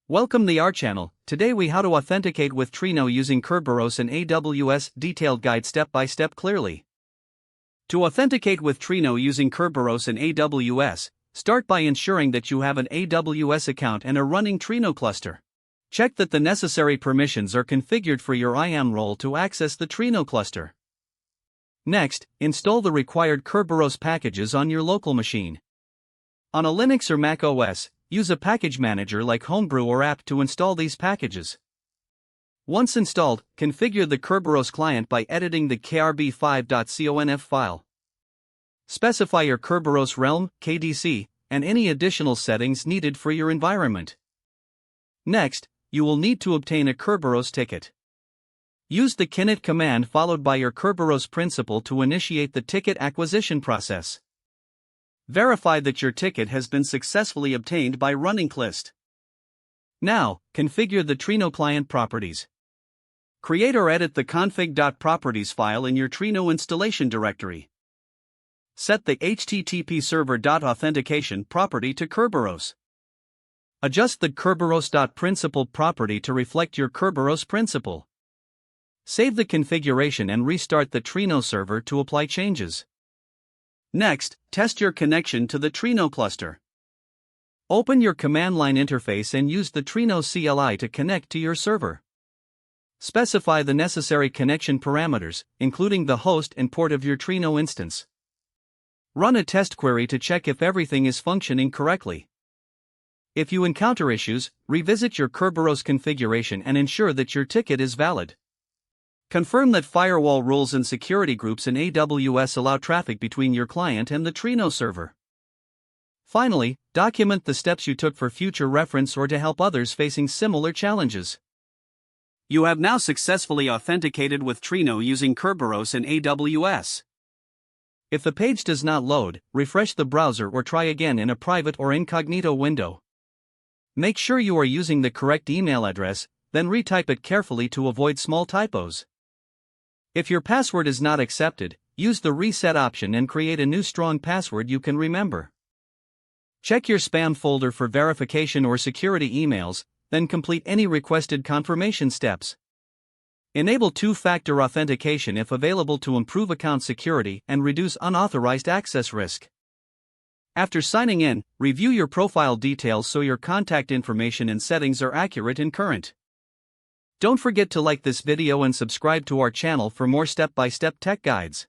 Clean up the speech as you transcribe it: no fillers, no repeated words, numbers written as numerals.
Welcome to our channel. Today we how to authenticate with Trino using Kerberos and AWS detailed guide step by step clearly. To authenticate with Trino using Kerberos and AWS, start by ensuring that you have an AWS account and a running Trino cluster. Check that the necessary permissions are configured for your IAM role to access the Trino cluster. Next, install the required Kerberos packages on your local machine. On a Linux or Mac OS, use a package manager like Homebrew or apt to install these packages. Once installed, configure the Kerberos client by editing the krb5.conf file. Specify your Kerberos realm, KDC, and any additional settings needed for your environment. Next, you will need to obtain a Kerberos ticket. Use the init command followed by your Kerberos principal to initiate the ticket acquisition process. Verify that your ticket has been successfully obtained by running Clist. Now, configure the Trino client properties. Create or edit the config.properties file in your Trino installation directory. Set the http server.authentication property to Kerberos. Adjust the Kerberos.principal property to reflect your Kerberos principal. Save the configuration and restart the Trino server to apply changes. Next, test your connection to the Trino cluster. Open your command line interface and use the Trino CLI to connect to your server. Specify the necessary connection parameters, including the host and port of your Trino instance. Run a test query to check if everything is functioning correctly. If you encounter issues, revisit your Kerberos configuration and ensure that your ticket is valid. Confirm that firewall rules and security groups in AWS allow traffic between your client and the Trino server. Finally, document the steps you took for future reference or to help others facing similar challenges. You have now successfully authenticated with Trino using Kerberos and AWS. If the page does not load, refresh the browser or try again in a private or incognito window. Make sure you are using the correct email address, then retype it carefully to avoid small typos. If your password is not accepted, use the reset option and create a new strong password you can remember. Check your spam folder for verification or security emails, then complete any requested confirmation steps. Enable two-factor authentication if available to improve account security and reduce unauthorized access risk. After signing in, review your profile details so your contact information and settings are accurate and current. Don't forget to like this video and subscribe to our channel for more step-by-step tech guides.